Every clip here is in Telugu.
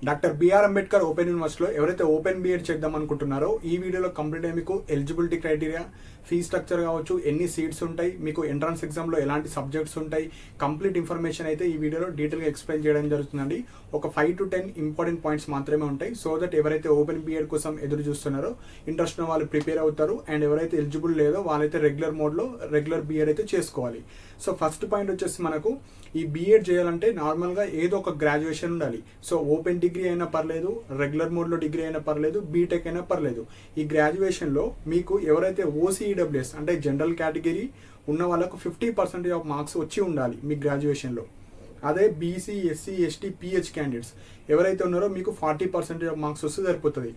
డాక్టర్ బిఆర్ అంబేద్కర్ ఓపెన్ యూనివర్సిటీలో ఎవరైతే ఓపెన్ బీఎడ్ చేద్దాం అనుకుంటున్నారో ఈ వీడియోలో కంప్లీట్ అయ్యి మీకు ఎలిజిబిలిటీ క్రైటీరియా, ఫీ స్ట్రక్చర్ కావచ్చు, ఎన్ని సీట్స్ ఉంటాయి, మీకు ఎంట్రన్స్ ఎగ్జామ్లో ఎలాంటి సబ్జెక్ట్స్ ఉంటాయి, కంప్లీట్ ఇన్ఫర్మేషన్ అయితే ఈ వీడియోలో డీటెయిల్గా ఎక్స్ప్లెయిన్ చేయడం జరుగుతుందండి. ఒక 5 to 10 ఇంపార్టెంట్ పాయింట్స్ మాత్రమే ఉంటాయి. సో దట్ ఎవరైతే ఓపెన్ బీఎడ్ కోసం ఎదురు చూస్తున్నారో ఇంట్రెస్ట్ ఉన్న వాళ్ళు ప్రిపేర్ అవుతారు. అండ్ ఎవరైతే ఎలిజిబుల్ లేదో వాళ్ళైతే రెగ్యులర్ మోడ్లో రెగ్యులర్ బీఎడ్ అయితే చేసుకోవాలి. సో ఫస్ట్ పాయింట్ వచ్చేసి మనకు ఈ బీఎడ్ చేయాలంటే నార్మల్గా ఏదో ఒక గ్రాడ్యుయేషన్ ఉండాలి. సో ఓపెన్ డిగ్రీ అయినా పర్లేదు, రెగ్యులర్ మోడ్లో డిగ్రీ అయినా పర్లేదు, బీటెక్ అయినా పర్లేదు. ఈ గ్రాడ్యుయేషన్లో మీకు ఎవరైతే ఓసీఈడబ్ల్యూఎస్ అంటే జనరల్ కేటగిరీ ఉన్న వాళ్ళకు 50% ఆఫ్ మార్క్స్ వచ్చి ఉండాలి మీ గ్రాడ్యుయేషన్లో. అదే BC, SC, ST, pH candidates ఎవరైతే ఉన్నారో మీకు 40% ఆఫ్ మార్క్స్ వస్తే సరిపోతుంది.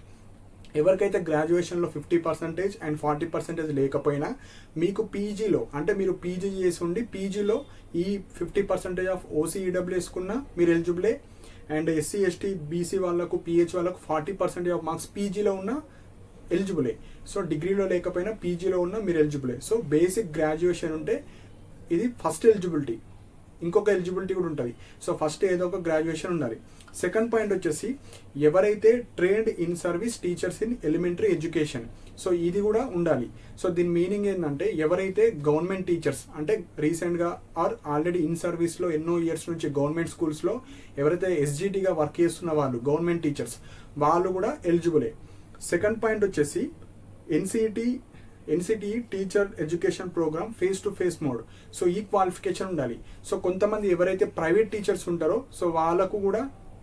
ఎవరికైతే గ్రాడ్యుయేషన్లో 50% అండ్ 40% లేకపోయినా మీకు పీజీలో అంటే మీరు పీజీ చేసి ఉండి పీజీలో ఈ 50% ఆఫ్ ఓసీఈడబ్ల్యూఎస్కున్న మీరు ఎలిజిబులే. అండ్ ఎస్సీ, ఎస్టీ, బీసీ వాళ్ళకు, పిహెచ్ వాళ్ళకు 40% ఆఫ్ మార్క్స్ పీజీలో ఉన్న ఎలిజిబులే. సో డిగ్రీలో లేకపోయినా పీజీలో ఉన్న మీరు ఎలిజిబులే. సో బేసిక్ గ్రాడ్యుయేషన్ ఉంటే ఇది ఫస్ట్ ఎలిజిబిలిటీ. ఇంకొక ఎలిజిబిలిటీ కూడా ఉంటుంది. సో ఫస్ట్ ఏదో ఒక గ్రాడ్యుయేషన్ ఉండాలి. సెకండ్ పాయింట్ వచ్చేసి ఎవరైతే trained in service teachers in elementary education, so ఇది కూడా ఉండాలి. సో దీని మీనింగ్ ఏంటంటే ఎవరైతే గవర్నమెంట్ టీచర్స్ అంటే రీసెంట్గా ఆర్ ఆల్రెడీ ఇన్ సర్వీస్లో ఎన్నో ఇయర్స్ నుంచి గవర్నమెంట్ స్కూల్స్లో ఎవరైతే ఎస్జిటిగా వర్క్ చేస్తున్న వాళ్ళు గవర్నమెంట్ టీచర్స్ వాళ్ళు కూడా ఎలిజిబులే. సెకండ్ పాయింట్ వచ్చేసి NCT teacher education program face to face mode. So ఈ క్వాలిఫికేషన్ ఉండాలి. సో కొంతమంది ఎవరైతే ప్రైవేట్ టీచర్స్ ఉంటారో సో వాళ్ళకు కూడా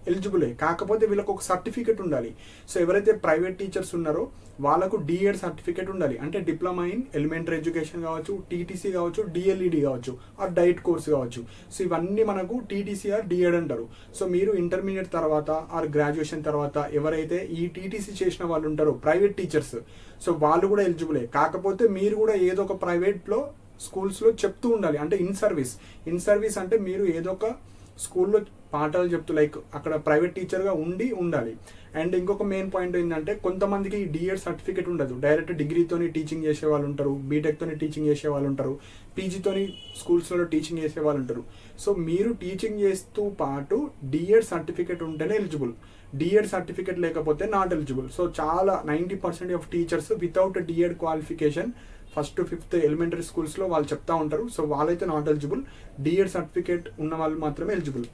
ఎలిజిబులే, కాకపోతే వీళ్ళకు ఒక సర్టిఫికేట్ ఉండాలి. సో ఎవరైతే ప్రైవేట్ టీచర్స్ ఉన్నారో వాళ్ళకు డిఎడ్ సర్టిఫికేట్ ఉండాలి. అంటే డిప్లొమా ఇన్ ఎలిమెంటరీ ఎడ్యుకేషన్ కావచ్చు, టీటీసీ కావచ్చు, డిఎల్ఈడి కావచ్చు, ఆర్ డైట్ కోర్స్ కావచ్చు. సో ఇవన్నీ మనకు టీటీసీ ఆర్ డిఎడ్ అంటారు. సో మీరు ఇంటర్మీడియట్ తర్వాత ఆర్ గ్రాడ్యుయేషన్ తర్వాత ఎవరైతే ఈ టీటీసీ చేసిన వాళ్ళు ఉంటారో ప్రైవేట్ టీచర్స్, సో వాళ్ళు కూడా ఎలిజిబులే. కాకపోతే మీరు కూడా ఏదో ఒక ప్రైవేట్లో స్కూల్స్లో చెప్తూ ఉండాలి. అంటే ఇన్ సర్వీస్ అంటే మీరు ఏదో ఒక స్కూల్లో పాఠాలు చెప్తూ లైక్ అక్కడ ప్రైవేట్ టీచర్గా ఉండాలి. అండ్ ఇంకొక మెయిన్ పాయింట్ ఏంటంటే కొంతమందికి ఈ డిఎడ్ సర్టిఫికేట్ ఉండదు. డైరెక్ట్ డిగ్రీతోని టీచింగ్ చేసే వాళ్ళు ఉంటారు, బీటెక్తోని టీచింగ్ చేసే వాళ్ళు ఉంటారు, పీజీతోని స్కూల్స్లో టీచింగ్ చేసే వాళ్ళు ఉంటారు. సో మీరు టీచింగ్ చేస్తూ పాటు డిఎడ్ సర్టిఫికేట్ ఉంటేనే ఎలిజిబుల్. డిఎడ్ సర్టిఫికేట్ లేకపోతే నాట్ ఎలిజిబుల్. సో చాలా 90% of teachers without DEd qualification first to 5th elementary స్కూల్స్లో వాళ్ళు చెప్తా ఉంటారు. సో వాళ్ళైతే నాట్ ఎలిజిబుల్. డిఎడ్ సర్టిఫికేట్ ఉన్న వాళ్ళు మాత్రమే ఎలిజిబుల్.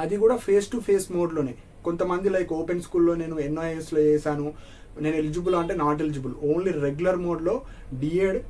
అది కూడా ఫేస్ టు ఫేస్ మోడ్లోనే. కొంతమంది లైక్ ఓపెన్ స్కూల్లో నేను ఎన్ఐఎస్లో చేశాను, నేను ఎలిజిబుల్ అంటే నాట్ ఎలిజిబుల్. ఓన్లీ రెగ్యులర్ మోడ్లో డిఎడ్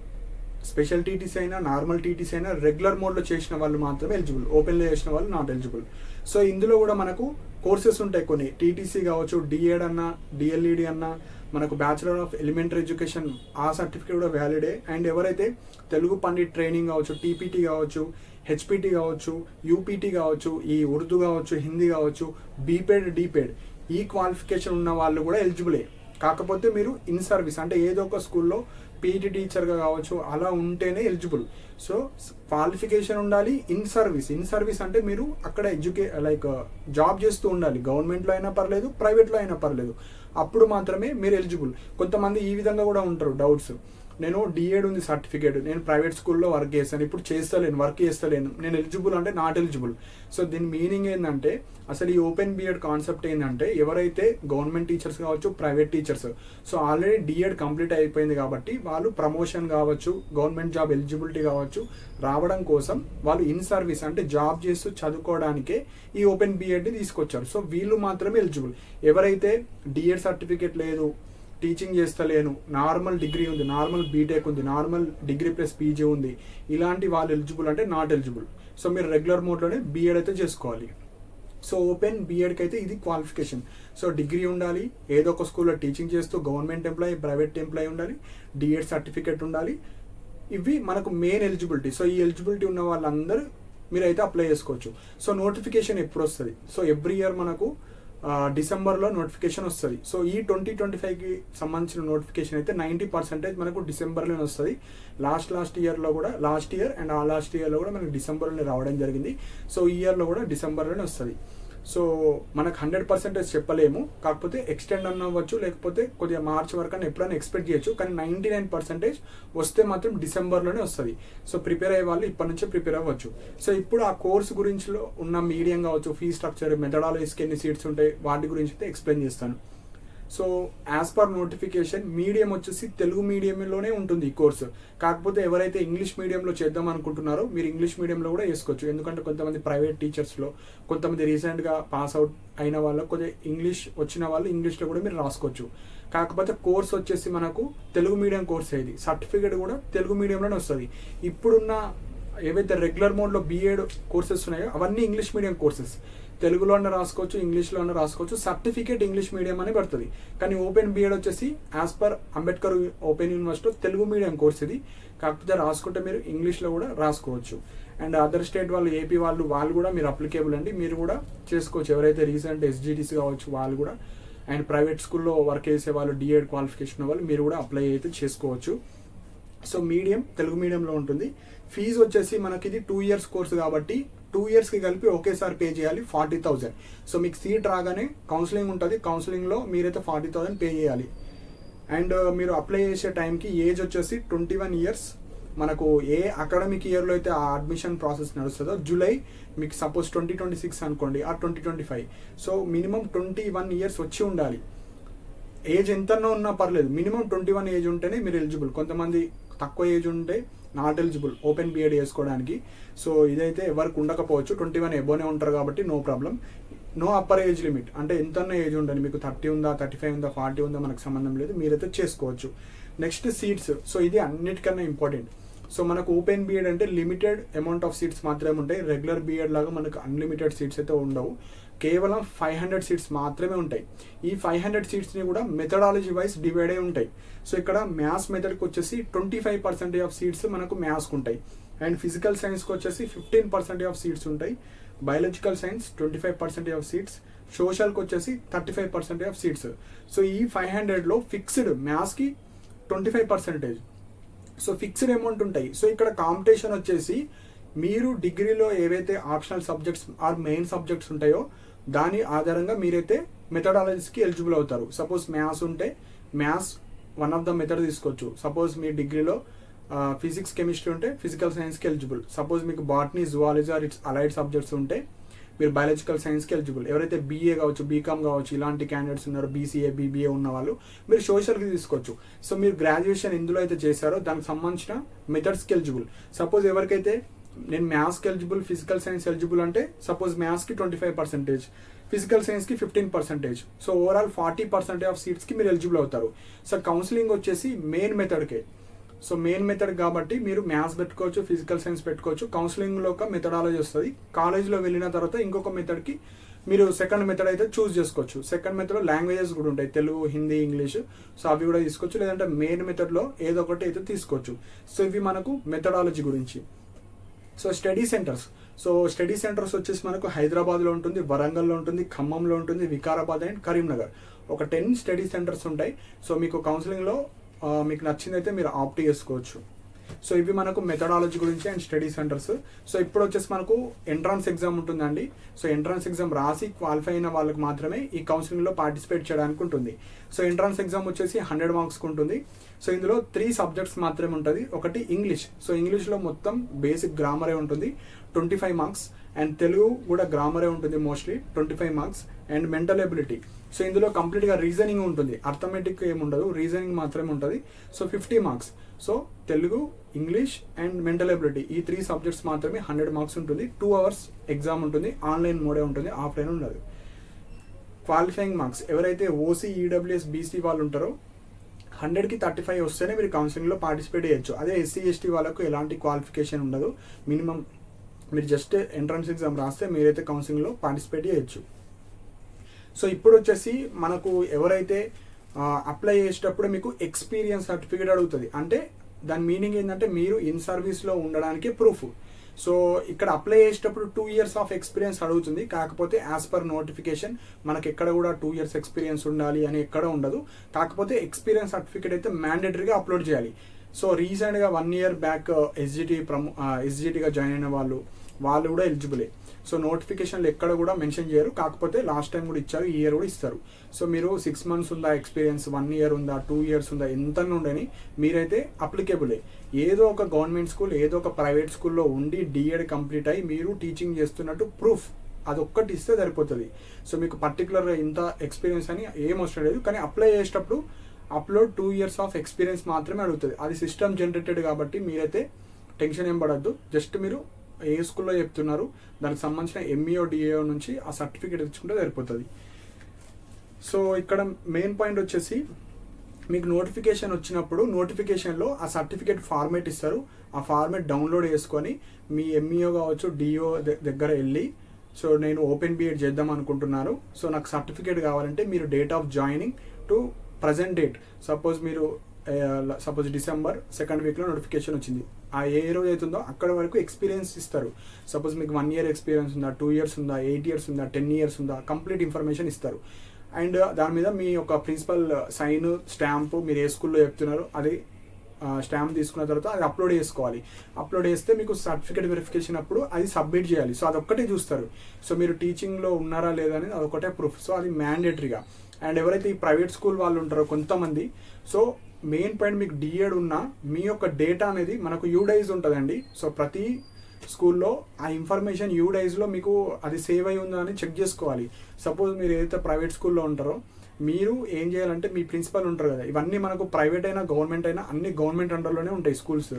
స్పెషల్ టీటీసీ అయినా నార్మల్ టీటీసీ అయినా రెగ్యులర్ మోడ్లో చేసిన వాళ్ళు మాత్రమే ఎలిజిబుల్. ఓపెన్లో చేసిన వాళ్ళు నాట్ ఎలిజిబుల్. సో ఇందులో కూడా మనకు కోర్సెస్ ఉంటాయి కొన్ని. టీటీసీ కావచ్చు, డిఎడ్ అన్నా, డిఎల్ఈడి అన్నా, మనకు బ్యాచిలర్ ఆఫ్ ఎలిమెంటరీ ఎడ్యుకేషన్ ఆ సర్టిఫికేట్ కూడా వ్యాలిడే. అండ్ ఎవరైతే తెలుగు పండిట్ ట్రైనింగ్ కావచ్చు, టీపీటీ కావచ్చు, హెచ్పిటి కావచ్చు, యూపీటీ కావచ్చు, ఈ ఉర్దూ కావచ్చు, హిందీ కావచ్చు, బీపెడ్, డిపెడ్ ఈ క్వాలిఫికేషన్ ఉన్న వాళ్ళు కూడా ఎలిజిబులే. కాకపోతే మీరు ఇన్ సర్వీస్ అంటే ఏదో ఒక స్కూల్లో పీటీ టీచర్గా కావచ్చు అలా ఉంటేనే ఎలిజిబుల్. సో క్వాలిఫికేషన్ ఉండాలి. ఇన్ సర్వీస్ అంటే మీరు అక్కడ లైక్ జాబ్ చేస్తూ ఉండాలి. గవర్నమెంట్లో అయినా పర్లేదు, ప్రైవేట్లో అయినా పర్లేదు. అప్పుడు మాత్రమే మీరు ఎలిజిబుల్. కొంతమంది ఈ విధంగా కూడా ఉంటారు డౌట్స్, నేను డిఎడ్ ఉంది సర్టిఫికేట్, నేను ప్రైవేట్ స్కూల్లో వర్క్ చేస్తాను, ఇప్పుడు వర్క్ చేస్తలేను, నేను ఎలిజిబుల్ అంటే నాట్ ఎలిజిబుల్. సో దీని మీనింగ్ ఏంటంటే అసలు ఈ ఓపెన్ బీఎడ్ కాన్సెప్ట్ ఏంటంటే ఎవరైతే గవర్నమెంట్ టీచర్స్ కావచ్చు, private teachers, so already DEd complete అయిపోయింది కాబట్టి వాళ్ళు ప్రమోషన్ కావచ్చు, గవర్నమెంట్ జాబ్ ఎలిజిబిలిటీ కావచ్చు రావడం కోసం వాళ్ళు ఇన్ సర్వీస్ అంటే జాబ్ చేస్తూ చదువుకోవడానికే ఈ ఓపెన్ బీఎడ్ని తీసుకొచ్చారు. సో వీళ్ళు మాత్రమే ఎలిజిబుల్. ఎవరైతే డిఎడ్ సర్టిఫికేట్ లేదు, టీచింగ్ చేస్తలేను, నార్మల్ డిగ్రీ ఉంది, నార్మల్ బీటెక్ ఉంది, నార్మల్ డిగ్రీ ప్లస్ పీజీ ఉంది, ఇలాంటి వాళ్ళు ఎలిజిబుల్ అంటే నాట్ ఎలిజిబుల్. సో మీరు రెగ్యులర్ మోడ్లోనే బీఎడ్ అయితే చేసుకోవాలి. సో ఓపెన్ బీఎడ్కి అయితే ఇది క్వాలిఫికేషన్. సో డిగ్రీ ఉండాలి, ఏదో ఒక స్కూల్లో టీచింగ్ చేస్తూ గవర్నమెంట్ ఎంప్లాయీ, ప్రైవేట్ ఎంప్లాయీ ఉండాలి, డిఎడ్ సర్టిఫికేట్ ఉండాలి. ఇవి మనకు మెయిన్ ఎలిజిబిలిటీ. సో ఈ ఎలిజిబిలిటీ ఉన్న వాళ్ళందరూ మీరైతే అప్లై చేసుకోవచ్చు. సో నోటిఫికేషన్ ఎప్పుడు వస్తుంది? సో ఎవ్రీ ఇయర్ మనకు డిసెంబర్లో నోటిఫికేషన్ వస్తుంది. సో ఈ 2025కి సంబంధించిన నోటిఫికేషన్ అయితే 90% మనకు డిసెంబర్లోనే వస్తుంది. లాస్ట్ ఇయర్లో కూడా లాస్ట్ ఇయర్ కూడా మనకు డిసెంబర్లోనే రావడం జరిగింది. సో ఈ ఇయర్లో కూడా డిసెంబర్లోనే వస్తుంది. సో మనకు 100% చెప్పలేము, కాకపోతే ఎక్స్టెండ్ అవ్వచ్చు, లేకపోతే కొద్దిగా మార్చ్ వరకు అని ఎప్పుడైనా ఎక్స్పెక్ట్ చేయొచ్చు. కానీ 99% వస్తే మాత్రం డిసెంబర్లోనే వస్తుంది. సో ప్రిపేర్ అయ్యే వాళ్ళు ఇప్పటి నుంచే ప్రిపేర్ అవ్వచ్చు. సో ఇప్పుడు ఆ కోర్స్ గురించి ఉన్న మీడియం కావచ్చు, ఫీ స్ట్రక్చర్, మెథడాలజీస్కి ఎన్ని సీట్స్ ఉంటాయి, వాటి గురించి అయితే ఎక్స్ప్లెయిన్ చేస్తాను. So as per notification medium వచ్చేసి తెలుగు మీడియంలోనే ఉంటుంది ఈ కోర్సు. కాకపోతే ఎవరైతే ఇంగ్లీష్ మీడియంలో చేద్దాం అనుకుంటున్నారో మీరు ఇంగ్లీష్ మీడియంలో కూడా చేసుకోవచ్చు. ఎందుకంటే కొంతమంది ప్రైవేట్ టీచర్స్లో, కొంతమంది రీసెంట్గా పాస్ అవుట్ అయిన వాళ్ళు, కొద్దిగా ఇంగ్లీష్ వచ్చిన వాళ్ళు ఇంగ్లీష్లో కూడా మీరు రాసుకోవచ్చు. కాకపోతే కోర్స్ వచ్చేసి మనకు తెలుగు మీడియం కోర్స్ అయ్యేది, సర్టిఫికేట్ కూడా తెలుగు మీడియంలోనే వస్తుంది. ఇప్పుడున్న ఏవైతే రెగ్యులర్ మోడ్లో బీఎడ్ కోర్సెస్ ఉన్నాయో అవన్నీ ఇంగ్లీష్ మీడియం కోర్సెస్. తెలుగులో అన్న రాసుకోవచ్చు, ఇంగ్లీష్లో అన్న రాసుకోవచ్చు, సర్టిఫికేట్ ఇంగ్లీష్ మీడియం అని పడుతుంది. కానీ ఓపెన్ బీఎడ్ వచ్చేసి యాజ్ పర్ అంబేద్కర్ ఓపెన్ యూనివర్సిటీలో తెలుగు మీడియం కోర్స్ ఇది. కాకపోతే రాసుకుంటే మీరు ఇంగ్లీష్లో కూడా రాసుకోవచ్చు. అండ్ అదర్ స్టేట్ వాళ్ళు, ఏపీ వాళ్ళు కూడా మీరు అప్లికేబుల్ అండి, మీరు కూడా చేసుకోవచ్చు. ఎవరైతే రీసెంట్ ఎస్జిటిసి కావచ్చు వాళ్ళు కూడా, అండ్ ప్రైవేట్ స్కూల్లో వర్క్ చేసే వాళ్ళు, డిఎడ్ క్వాలిఫికేషన్ వాళ్ళు మీరు కూడా అప్లై అయితే చేసుకోవచ్చు. సో మీడియం తెలుగు మీడియంలో ఉంటుంది. ఫీజు వచ్చేసి మనకి ఇది 2 years కోర్సు కాబట్టి 2 yearsకి కలిపి ఒకేసారి పే చేయాలి 40,000. సో మీకు సీట్ రాగానే కౌన్సిలింగ్ ఉంటుంది, కౌన్సిలింగ్లో మీరైతే 40,000 పే చేయాలి. అండ్ మీరు అప్లై చేసే టైంకి ఏజ్ వచ్చేసి 21 years. మనకు ఏ అకాడమిక్ ఇయర్లో అయితే ఆ అడ్మిషన్ ప్రాసెస్ నడుస్తుందో, జూలై మీకు సపోజ్ 2026 అనుకోండి, ఆ 2025. సో మినిమం 21 years వచ్చి ఉండాలి. ఏజ్ ఎంతనో ఉన్నా పర్లేదు, మినిమం 21 ఏజ్ ఉంటేనే మీరు ఎలిజిబుల్. కొంతమంది తక్కువ ఏజ్ ఉంటే నాట్ ఎలిజిబుల్ ఓపెన్ బీఎడ్ చేసుకోవడానికి. సో ఇదైతే ఎవరికి ఉండకపోవచ్చు, 21 ఎబోనే ఉంటారు కాబట్టి no problem. No upper age limit, అంటే ఎంతన్నా ఏజ్ ఉండండి, మీకు 30 ఉందా, 35 ఉందా, 40 ఉందా మనకు సంబంధం లేదు, మీరైతే చేసుకోవచ్చు. Next seats. సో ఇది అన్నిటికన్నా ఇంపార్టెంట్. సో మనకు ఓపెన్ బీఎడ్ అంటే లిమిటెడ్ అమౌంట్ ఆఫ్ సీట్స్ మాత్రమే ఉంటాయి. రెగ్యులర్ బీఎడ్ లాగా మనకు అన్లిమిటెడ్ సీట్స్ అయితే ఉండవు, కేవలం 500 సీట్స్ మాత్రమే ఉంటాయి. ఈ 500 సీట్స్ని కూడా మెథడాలజీ వైజ్ డివైడ్ అయి ఉంటాయి. సో ఇక్కడ మ్యాథ్స్ మెథడ్కి వచ్చేసి 25% ఆఫ్ సీట్స్ మనకు మ్యాథ్స్కి ఉంటాయి. అండ్ ఫిజికల్ సైన్స్కి వచ్చేసి 15% ఆఫ్ సీట్స్ ఉంటాయి. Biological science 25% of seats. సోషల్కి వచ్చేసి 35% ఆఫ్ సీట్స్. సో ఈ 500లో ఫిక్స్డ్ మ్యాథ్స్కి 25%. సో ఫిక్స్డ్ అమౌంట్ ఉంటాయి. సో ఇక్కడ కాంపిటీషన్ వచ్చేసి మీరు డిగ్రీలో ఏవైతే optional subjects or main subjects ఉంటాయో దాని ఆధారంగా మీరైతే మెథడాలజీస్కి ఎలిజిబుల్ అవుతారు. సపోజ్ మ్యాథ్స్ ఉంటే maths one of the method తీసుకోవచ్చు. సపోజ్ మీ డిగ్రీలో ఫిజిక్స్, కెమిస్ట్రీ ఉంటే ఫిజికల్ సైన్స్కి ఎలిజిబుల్. సపోజ్ మీకు botany, zoology or it's allied subjects ఉంటే మీరు బయాలజికల్ సైన్స్కి ఎలిజిబుల్. ఎవరైతే బీఏ కావచ్చు, బీకామ్ కావచ్చు, ఇలాంటి క్యాండిడేట్స్ ఉన్నారో, బీసీఏ, బీబీఏ ఉన్న వాళ్ళు మీరు సోషల్కి తీసుకోవచ్చు. సో మీరు గ్రాడ్యుయేషన్ ఎందులో అయితే చేశారో దానికి సంబంధించిన మెథడ్స్కి ఎలిజిబుల్. సపోజ్ ఎవరికైతే నేను మ్యాథ్స్కి ఎలిజిబుల్, ఫిజికల్ సైన్స్ ఎలిజిబుల్ అంటే సపోజ్ మ్యాథ్స్కి 25%, ఫిజికల్ సైన్స్కి 15%. సో ఓవరాల్ 40% ఆఫ్ సీట్స్కి మీరు ఎలిజిబుల్ అవుతారు. సో కౌన్సిలింగ్ వచ్చేసి మెయిన్ మెథడ్కే. సో మెయిన్ మెథడ్ కాబట్టి మీరు మ్యాథ్స్ పెట్టుకోవచ్చు, ఫిజికల్ సైన్స్ పెట్టుకోవచ్చు. కౌన్సిలింగ్లో ఒక మెథడాలజీ వస్తుంది. కాలేజ్లో వెళ్ళిన తర్వాత ఇంకొక మెథడ్కి మీరు సెకండ్ మెథడ్ అయితే చూస్ చేసుకోవచ్చు. సెకండ్ మెథడ్లో లాంగ్వేజెస్ కూడా ఉంటాయి, తెలుగు, హిందీ, ఇంగ్లీష్. సో అవి కూడా తీసుకోవచ్చు, లేదంటే మెయిన్ మెథడ్లో ఏదో ఒకటి అయితే తీసుకోవచ్చు. సో ఇవి మనకు మెథడాలజీ గురించి. So study centres. So study centres వచ్చేసి మనకు హైదరాబాద్లో ఉంటుంది, వరంగల్లో ఉంటుంది, ఖమ్మంలో ఉంటుంది, వికారాబాద్ అండ్ కరీంనగర్. ఒక 10 స్టడీ సెంటర్స్ ఉంటాయి. సో మీకు కౌన్సిలింగ్లో మీకు నచ్చిందైతే మీరు ఆప్ట్ చేసుకోవచ్చు. సో ఇవి మనకు మెథడాలజీ గురించి అండ్ స్టడీ సెంటర్స్. సో ఇప్పుడు వచ్చేసి మనకు ఎంట్రన్స్ ఎగ్జామ్ ఉంటుందండి. సో ఎంట్రన్స్ ఎగ్జామ్ రాసి క్వాలిఫై అయిన వాళ్ళకి మాత్రమే ఈ కౌన్సిలింగ్లో పార్టిసిపేట్ చేయడానికి ఉంటుంది. సో ఎంట్రన్స్ ఎగ్జామ్ వచ్చేసి 100 మార్క్స్కి ఉంటుంది. సో ఇందులో 3 సబ్జెక్ట్స్ మాత్రమే ఉంటుంది. ఒకటి ఇంగ్లీష్. సో ఇంగ్లీష్లో మొత్తం బేసిక్ గ్రామరే ఉంటుంది, 25 మార్క్స్. అండ్ తెలుగు కూడా గ్రామరే ఉంటుంది mostly, 25 marks. And mental ability. So ఇందులో కంప్లీట్గా రీజనింగ్ ఉంటుంది, అర్థమెటిక్ ఏముండదు, రీజనింగ్ మాత్రమే ఉంటుంది. So 50 marks. So Telugu, English and mental ability, ఈ 3 సబ్జెక్ట్స్ మాత్రమే 100 మార్క్స్ ఉంటుంది. 2 hours ఎగ్జామ్ ఉంటుంది, ఆన్లైన్ మోడే ఉంటుంది, ఆఫ్లైన్ ఉండదు. క్వాలిఫైయింగ్ మార్క్స్ ఎవరైతే ఓసీ, ఈడబ్ల్యూఎస్, బీసీ వాళ్ళు ఉంటారో 100కి 35 వస్తేనే మీరు కౌన్సిలింగ్లో పార్టిసిపేట్ చేయొచ్చు. అదే ఎస్సీ, ఎస్టీ వాళ్ళకు ఎలాంటి క్వాలిఫికేషన్ ఉండదు. మినిమం మీరు జస్ట్ ఎంట్రన్స్ ఎగ్జామ్ రాస్తే మీరైతే కౌన్సిలింగ్లో పార్టిసిపేట్ చేయొచ్చు. సో ఇప్పుడు వచ్చేసి మనకు ఎవరైతే అప్లై చేసేటప్పుడు మీకు ఎక్స్పీరియన్స్ సర్టిఫికేట్ అడుగుతుంది. అంటే దాని మీనింగ్ ఏంటంటే మీరు ఇన్ సర్వీస్లో ఉండడానికి ప్రూఫ్. సో ఇక్కడ అప్లై చేసేటప్పుడు 2 years ఆఫ్ ఎక్స్పీరియన్స్ అడుగుతుంది. కాకపోతే యాజ్ పర్ నోటిఫికేషన్ మనకి ఎక్కడ కూడా 2 years ఎక్స్పీరియన్స్ ఉండాలి అని ఎక్కడ ఉండదు. కాకపోతే ఎక్స్పీరియన్స్ సర్టిఫికేట్ అయితే మ్యాండేటరీగా అప్లోడ్ చేయాలి. సో రీసెంట్గా 1 year బ్యాక్ ఎస్జిటిగా జాయిన్ అయిన వాళ్ళు, వాళ్ళు కూడా ఎలిజిబులే. సో నోటిఫికేషన్లు ఎక్కడ కూడా మెన్షన్ చేయరు, కాకపోతే లాస్ట్ టైం కూడా ఇచ్చారు, ఈ ఇయర్ కూడా ఇస్తారు. సో మీరు 6 months ఉందా ఎక్స్పీరియన్స్, 1 year ఉందా, 2 years ఉందా, ఎంత ఉండని మీరైతే అప్లికేబులే. ఏదో ఒక గవర్నమెంట్ స్కూల్, ఏదో ఒక ప్రైవేట్ స్కూల్లో ఉండి డిఎడ్ కంప్లీట్ అయ్యి మీరు టీచింగ్ చేస్తున్నట్టు ప్రూఫ్ అదొక్కటి ఇస్తే సరిపోతుంది. సో మీకు పర్టికులర్గా ఇంత ఎక్స్పీరియన్స్ అని ఏం అవసరం లేదు. కానీ అప్లై చేసేటప్పుడు అప్లోడ్ 2 years ఆఫ్ ఎక్స్పీరియన్స్ మాత్రమే అడుగుతుంది. అది సిస్టమ్ జనరేటెడ్ కాబట్టి మీరైతే టెన్షన్ ఏం పడద్దు. జస్ట్ మీరు ఏ స్కూల్లో చెప్తున్నారు దానికి సంబంధించిన ఎంఈఓ డిఏఓ నుంచి ఆ సర్టిఫికేట్ తెచ్చుకుంటే సరిపోతుంది. సో ఇక్కడ మెయిన్ పాయింట్ వచ్చేసి మీకు నోటిఫికేషన్ వచ్చినప్పుడు నోటిఫికేషన్లో ఆ సర్టిఫికేట్ ఫార్మేట్ ఇస్తారు. ఆ ఫార్మేట్ డౌన్లోడ్ చేసుకొని మీ ఎంఈఓ కావచ్చు డిఓ దగ్గర వెళ్ళి, సో నేను ఓపెన్ బిఎడ్ చేద్దాం అనుకుంటున్నాను, సో నాకు సర్టిఫికేట్ కావాలంటే మీరు date of joining to present date, suppose December 2nd weekలో నోటిఫికేషన్ వచ్చింది, ఆ ఏ రోజు అవుతుందో అక్కడ వరకు ఎక్స్పీరియన్స్ ఇస్తారు. సపోజ్ మీకు 1 year ఎక్స్పీరియన్స్ ఉందా, 2 years ఉందా, 8 years ఉందా, 10 years ఉందా, కంప్లీట్ ఇన్ఫర్మేషన్ ఇస్తారు. అండ్ దాని మీద మీ యొక్క ప్రిన్సిపల్ సైన్ స్టాంపు, మీరు ఏ స్కూల్లో చెప్తున్నారు అది స్టాంప్ తీసుకున్న తర్వాత అది అప్లోడ్ చేసుకోవాలి. అప్లోడ్ చేస్తే మీకు సర్టిఫికేట్ వెరిఫికేషన్ అప్పుడు అది సబ్మిట్ చేయాలి. సో అదొక్కటే చూస్తారు. సో మీరు టీచింగ్లో ఉన్నారా లేదా అనేది అదొకటే ప్రూఫ్. సో అది మ్యాండేటరీగా. అండ్ ఎవరైతే ఈ ప్రైవేట్ స్కూల్ వాళ్ళు ఉంటారో కొంతమంది, సో మెయిన్ పాయింట్ మీకు డిఎడ్ ఉన్నా మీ యొక్క డేటా అనేది మనకు యూడైజ్ ఉంటుందండి. సో ప్రతి స్కూల్లో ఆ ఇన్ఫర్మేషన్ యూడైజ్లో మీకు అది సేవ్ అయి ఉందా అని చెక్ చేసుకోవాలి. సపోజ్ మీరు ఏదైతే ప్రైవేట్ స్కూల్లో ఉంటారో మీరు ఏం చేయాలంటే మీ ప్రిన్సిపల్ ఉంటారు కదా, ఇవన్నీ మనకు ప్రైవేట్ అయినా గవర్నమెంట్ అయినా అన్ని గవర్నమెంట్ అండర్లోనే ఉంటాయి స్కూల్స్.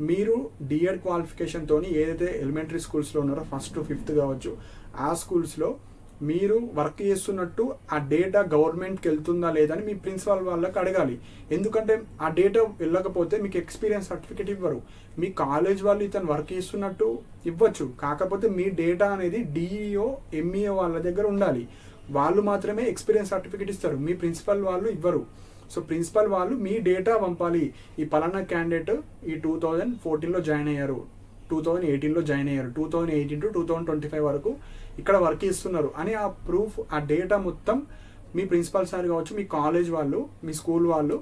మీరు డిఎడ్ క్వాలిఫికేషన్తో ఏదైతే ఎలిమెంటరీ స్కూల్స్లో ఉన్నారో 1st to 5th కావచ్చు, ఆ స్కూల్స్లో మీరు వర్క్ చేస్తున్నట్టు ఆ డేటా గవర్నమెంట్కి వెళ్తుందా లేదా అని మీ ప్రిన్సిపల్ వాళ్ళకి అడగాలి. ఎందుకంటే ఆ డేటా వెళ్ళకపోతే మీకు ఎక్స్పీరియన్స్ సర్టిఫికేట్ ఇవ్వరు. మీ కాలేజ్ వాళ్ళు ఇతను వర్క్ చేస్తున్నట్టు ఇవ్వచ్చు, కాకపోతే మీ డేటా అనేది డిఈఓ ఎంఈఓ వాళ్ళ దగ్గర ఉండాలి. వాళ్ళు మాత్రమే ఎక్స్పీరియన్స్ సర్టిఫికేట్ ఇస్తారు, మీ ప్రిన్సిపల్ వాళ్ళు ఇవ్వరు. సో ప్రిన్సిపల్ వాళ్ళు మీ డేటా పంపాలి. ఈ పలానా క్యాండిడేట్ ఈ 2014లో జాయిన్ అయ్యారు, 2018లో జాయిన్ అయ్యారు, 2018 to 2025 వరకు ఇక్కడ వర్క్ చేస్తున్నారు అని ఆ ప్రూఫ్, ఆ డేటా మొత్తం మీ ప్రిన్సిపల్ సార్ కావచ్చు, మీ కాలేజ్ వాళ్ళు, మీ స్కూల్ వాళ్ళు,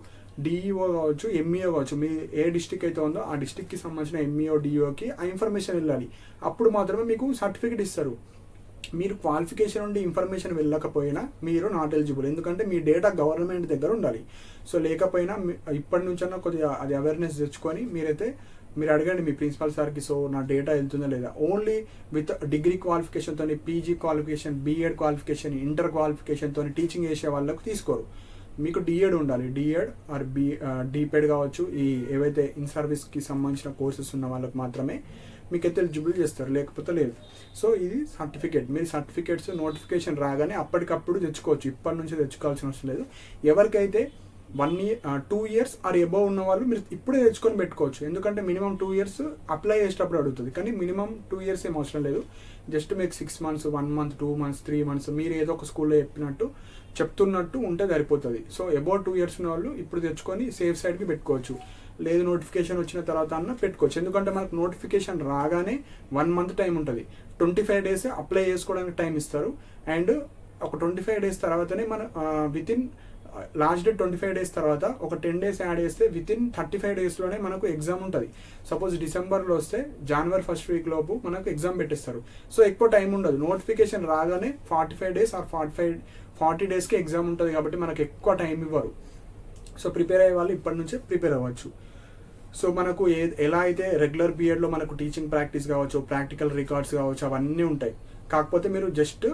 డిఈఓ కావచ్చు, ఎంఈఓ కావచ్చు, మీ ఏ డిస్టిక్ అయితే ఉందో ఆ డిస్టిక్కి సంబంధించిన ఎంఈఓ డిఈఓకి ఆ ఇన్ఫర్మేషన్ వెళ్ళాలి. అప్పుడు మాత్రమే మీకు సర్టిఫికేట్ ఇస్తారు. మీరు క్వాలిఫికేషన్ నుండి ఇన్ఫర్మేషన్ వెళ్ళకపోయినా మీరు నాట్ ఎలిజిబుల్, ఎందుకంటే మీ డేటా గవర్నమెంట్ దగ్గర ఉండాలి. సో లేకపోయినా ఇప్పటి నుంచన్నా కొద్దిగా అది అవేర్నెస్ తెచ్చుకొని మీరు అడగండి మీ ప్రిన్సిపల్ సార్కి, సో నా డేటా వెళ్తుందా లేదా. ఓన్లీ విత్ డిగ్రీ క్వాలిఫికేషన్తో, PG qualification, BEd qualification, inter క్వాలిఫికేషన్తో టీచింగ్ చేసే వాళ్ళకు తీసుకోరు. మీకు డిఎడ్ ఉండాలి, డిఎడ్ ఆర్ డిపెడ్ కావచ్చు, ఈ ఏవైతే ఇన్ సర్వీస్కి సంబంధించిన కోర్సెస్ ఉన్న వాళ్ళకి మాత్రమే మీకైతే ఎలిజిబుల్ చేస్తారు, లేకపోతే లేదు. సో ఇది సర్టిఫికేట్. మీరు సర్టిఫికేట్స్ నోటిఫికేషన్ రాగానే అప్పటికప్పుడు తెచ్చుకోవచ్చు, ఇప్పటి నుంచి తెచ్చుకోవాల్సిన అవసరం లేదు. ఎవరికైతే 1 year 2 years ఆర్ అబోవ్ ఉన్న వాళ్ళు మీరు ఇప్పుడే తెచ్చుకొని పెట్టుకోవచ్చు, ఎందుకంటే మినిమం 2 years అప్లై చేసేటప్పుడు అడుగుతుంది. కానీ మినిమం 2 years ఏం అవసరం లేదు. జస్ట్ మీకు 6 months, 1 month, 2 months, 3 months మీరు ఏదో ఒక స్కూల్లో చెప్తున్నట్టు ఉంటే సరిపోతుంది. సో అబౌవ్ 2 years ఉన్న వాళ్ళు ఇప్పుడు తెచ్చుకొని సేఫ్ సైడ్కి పెట్టుకోవచ్చు. లేదు నోటిఫికేషన్ వచ్చిన తర్వాత అన్న పెట్టుకోవచ్చు, ఎందుకంటే మనకు నోటిఫికేషన్ రాగానే 1 month టైం ఉంటుంది. 25 days అప్లై చేసుకోవడానికి టైం ఇస్తారు. అండ్ ఒక 25 days తర్వాతనే మన వితిన్ లాస్ట్ డేట్ 25 days తర్వాత ఒక 10 days యాడ్ చేస్తే వితిన్ 35 daysలోనే మనకు ఎగ్జామ్ ఉంటుంది. సపోజ్ డిసెంబర్లో వస్తే January 1st week లోపు మనకు ఎగ్జామ్ పెట్టేస్తారు. సో ఎక్కువ టైం ఉండదు. నోటిఫికేషన్ రాగానే 45 days ఆర్ 40 daysకి ఎగ్జామ్ ఉంటుంది కాబట్టి మనకు ఎక్కువ టైం ఇవ్వరు. సో ప్రిపేర్ అయ్యే వాళ్ళు ఇప్పటి నుంచే ప్రిపేర్ అవ్వచ్చు. సో మనకు ఎలా అయితే రెగ్యులర్ పీరియడ్లో మనకు టీచింగ్ ప్రాక్టీస్ కావచ్చు, ప్రాక్టికల్ రికార్డ్స్ కావచ్చు, అవన్నీ ఉంటాయి. కాకపోతే మీరు జస్ట్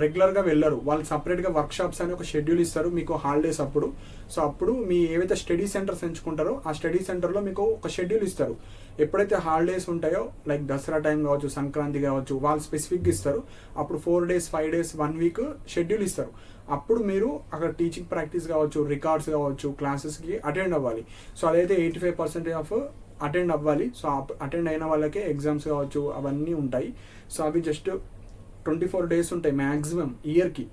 రెగ్యులర్గా వెళ్ళరు, వాళ్ళు సపరేట్గా వర్క్షాప్స్ అని ఒక షెడ్యూల్ ఇస్తారు మీకు హాలిడేస్ అప్పుడు. సో అప్పుడు మీ ఏవైతే స్టడీ సెంటర్స్ ఎంచుకుంటారో ఆ స్టడీ సెంటర్లో మీకు ఒక షెడ్యూల్ ఇస్తారు. ఎప్పుడైతే హాలిడేస్ ఉంటాయో లైక్ దసరా టైం కావచ్చు, సంక్రాంతి కావచ్చు, వాళ్ళు స్పెసిఫిక్గా ఇస్తారు. అప్పుడు 4 days, 5 days, 1 week షెడ్యూల్ ఇస్తారు. అప్పుడు మీరు అక్కడ టీచింగ్ ప్రాక్టీస్ కావచ్చు, రికార్డ్స్ కావచ్చు, క్లాసెస్కి అటెండ్ అవ్వాలి. సో అదైతే 85% ఆఫ్ అటెండ్ అవ్వాలి. సో అటెండ్ అయిన వాళ్ళకే ఎగ్జామ్స్ కావచ్చు అవన్నీ ఉంటాయి. సో అవి జస్ట్ 24 days ఉంటాయి మ్యాక్సిమం, ఇయర్కి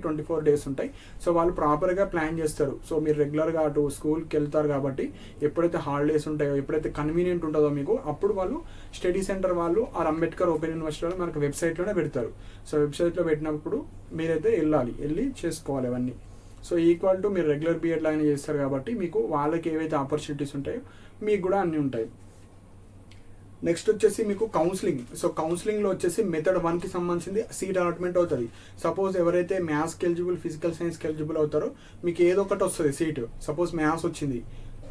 24 days ఉంటాయి. సో వాళ్ళు ప్రాపర్గా ప్లాన్ చేస్తారు. సో మీరు రెగ్యులర్గా అటు స్కూల్కి వెళ్తారు కాబట్టి ఎప్పుడైతే హాలిడేస్ ఉంటాయో, ఎప్పుడైతే కన్వీనియంట్ ఉంటుందో మీకు, అప్పుడు వాళ్ళు స్టడీ సెంటర్ వాళ్ళు ఆర్ అంబేద్కర్ ఓపెన్ యూనివర్సిటీలో మనకు వెబ్సైట్లోనే పెడతారు. సో వెబ్సైట్లో పెట్టినప్పుడు మీరైతే వెళ్ళి చేసుకోవాలి అవన్నీ. సో ఈక్వల్ టు మీరు రెగ్యులర్ పీరియడ్ లాగానే చేస్తారు కాబట్టి మీకు వాళ్ళకి ఏవైతే ఆపర్చునిటీస్ ఉంటాయో మీకు కూడా అన్నీ ఉంటాయి. నెక్స్ట్ వచ్చేసి మీకు కౌన్సిలింగ్. సో కౌన్సిలింగ్లో వచ్చేసి మెథడ్ 1కి సంబంధించింది సీట్ అలాట్మెంట్ అవుతుంది. సపోజ్ ఎవరైతే మ్యాథ్స్కి ఎలిజిబుల్, ఫిజికల్ సైన్స్కి ఎలిజిబుల్ అవుతారో మీకు ఏదో ఒకటి వస్తుంది సీటు. సపోజ్ మ్యాథ్స్ వచ్చింది,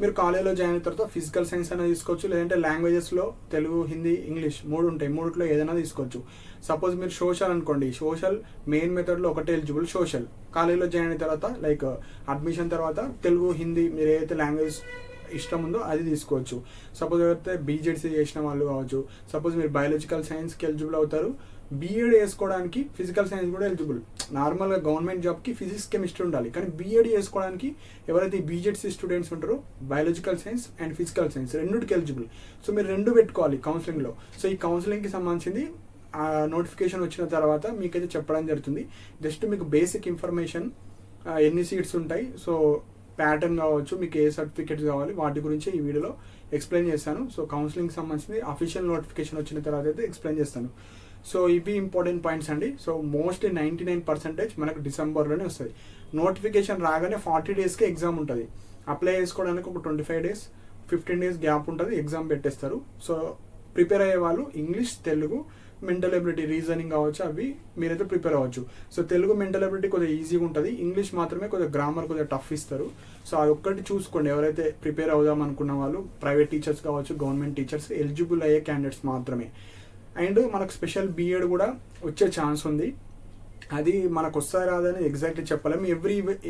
మీరు కాలేజ్లో జాయిన్ అయిన తర్వాత ఫిజికల్ సైన్స్ అయినా తీసుకోవచ్చు, లేదంటే లాంగ్వేజెస్లో తెలుగు, హిందీ, ఇంగ్లీష్ 3 ఉంటాయి, 3లో ఏదైనా తీసుకోవచ్చు. సపోజ్ మీరు సోషల్ అనుకోండి, సోషల్ మెయిన్ మెథడ్లో ఒకటే ఎలిజిబుల్ సోషల్. కాలేజ్లో జాయిన్ అయిన తర్వాత లైక్ అడ్మిషన్ తర్వాత తెలుగు, హిందీ మీరు ఏదైతే లాంగ్వేజ్ ఇష్టం ఉందో అది తీసుకోవచ్చు. సపోజ్ ఎవరైతే బీజెడ్సీ చేసిన వాళ్ళు కావచ్చు, సపోజ్ మీరు బయాలజికల్ సైన్స్కి ఎలిజిబుల్ అవుతారు, బీఎడ్ వేసుకోవడానికి ఫిజికల్ సైన్స్ కూడా ఎలిజిబుల్. నార్మల్గా గవర్నమెంట్ జాబ్కి ఫిజిక్స్, కెమిస్ట్రీ ఉండాలి, కానీ బీఎడ్ చేసుకోవడానికి ఎవరైతే బీజెడ్సీ స్టూడెంట్స్ ఉంటారో biological science and physical science రెండుకి ఎలిజిబుల్. సో మీరు 2 పెట్టుకోవాలి కౌన్సిలింగ్లో. సో ఈ కౌన్సిలింగ్కి సంబంధించింది నోటిఫికేషన్ వచ్చిన తర్వాత మీకైతే చెప్పడం జరుగుతుంది. జస్ట్ మీకు బేసిక్ ఇన్ఫర్మేషన్, ఎన్ని సీట్స్ ఉంటాయి, సో ప్యాటర్న్ కావచ్చు, మీకు ఏ సర్టిఫికేట్స్ కావాలి, వాటి గురించి ఈ వీడియోలో ఎక్స్ప్లెయిన్ చేస్తాను. సో కౌన్సిలింగ్ సంబంధించి అఫీషియల్ నోటిఫికేషన్ వచ్చిన తర్వాత అయితే ఎక్స్ప్లెయిన్ చేస్తాను. సో ఇవి ఇంపార్టెంట్ పాయింట్స్ అండి. సో మోస్ట్లీ 99% మనకు డిసెంబర్లోనే వస్తుంది. నోటిఫికేషన్ రాగానే 40 డేస్కి ఎగ్జామ్ ఉంటుంది. అప్లై చేసుకోవడానికి ఒక 25 డేస్ 15 డేస్ గ్యాప్ ఉంటుంది, ఎగ్జామ్ పెట్టేస్తారు. సో ప్రిపేర్ అయ్యే వాళ్ళు English, Telugu, mental ability, reasoning కావచ్చు, అవి మీరైతే ప్రిపేర్ అవ్వచ్చు. సో తెలుగు మెంటల్ ఎబిలిటీ కొద్దిగా ఈజీగా ఉంటుంది, ఇంగ్లీష్ మాత్రమే కొద్దిగా గ్రామర్ కొద్దిగా టఫ్ ఇస్తారు. సో అది ఒక్కటి చూసుకోండి. ఎవరైతే ప్రిపేర్ అవుదాం అనుకున్న వాళ్ళు, ప్రైవేట్ టీచర్స్ కావచ్చు, గవర్నమెంట్ టీచర్స్, ఎలిజిబుల్ అయ్యే క్యాండిడేట్స్ మాత్రమే. అండ్ మనకు స్పెషల్ బీఎడ్ కూడా వచ్చే ఛాన్స్ ఉంది. అది మనకు వస్తా రాదని ఎగ్జాక్ట్లీ చెప్పలేము,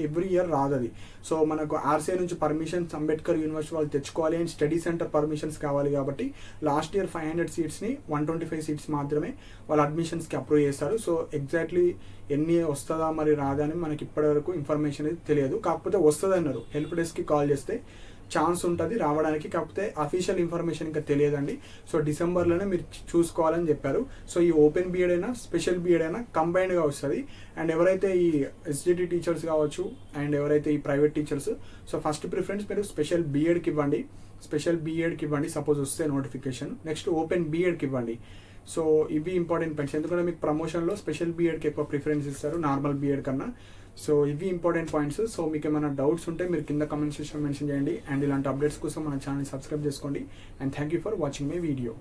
ఎవ్రీ ఇయర్ రాదు అది. సో మనకు ఆర్సీఐ నుంచి పర్మిషన్స్ అంబేద్కర్ యూనివర్సిటీ వాళ్ళు తెచ్చుకోవాలి, అండ్ స్టడీ సెంటర్ పర్మిషన్స్ కావాలి. కాబట్టి లాస్ట్ ఇయర్ 500 సీట్స్ని 125 సీట్స్ మాత్రమే వాళ్ళు అడ్మిషన్స్కి అప్రూవ్ చేస్తారు. సో ఎగ్జాక్ట్లీ ఎన్ని వస్తుందా మరి రాదా అని మనకి ఇప్పటివరకు ఇన్ఫర్మేషన్ అయితే తెలియదు. కాకపోతే వస్తుంది అన్నారు, హెల్ప్ డెస్క్కి కాల్ చేస్తే ఛాన్స్ ఉంటుంది రావడానికి. కాకపోతే అఫీషియల్ ఇన్ఫర్మేషన్ ఇంకా తెలియదండి. సో డిసెంబర్లోనే మీరు చూసుకోవాలని చెప్పారు. సో ఈ ఓపెన్ బీఎడ్ అయినా స్పెషల్ బీఎడ్ అయినా కంబైన్డ్గా వస్తుంది. అండ్ ఎవరైతే ఈ ఎస్జిటి టీచర్స్ కావచ్చు, అండ్ ఎవరైతే ఈ private teachers, so first preference మీరు స్పెషల్ బీఎడ్కి ఇవ్వండి. సపోజ్ వస్తే నోటిఫికేషన్. నెక్స్ట్ ఓపెన్ బీఎడ్కి ఇవ్వండి. సో ఇవి ఇంపార్టెంట్ పాయింట్స్, ఎందుకంటే మీకు ప్రమోషన్లో స్పెషల్ బీఎడ్కి ఎక్కువ ప్రిఫరెన్స్ ఇస్తారు నార్మల్ బీఎడ్ కన్నా. సో ఇవి ఇంపార్టెంట్ పాయింట్స్. సో మీకు ఏమైనా డౌట్స్ ఉంటే మీరు కింద కామెంట్ సెక్షన్ మెన్షన్ చేయండి. అండ్ ఇలాంటి అప్డేట్స్ కోసం మన ఛానల్ సబ్స్క్రైబ్ చేసుకోండి. And thank you for watching my video.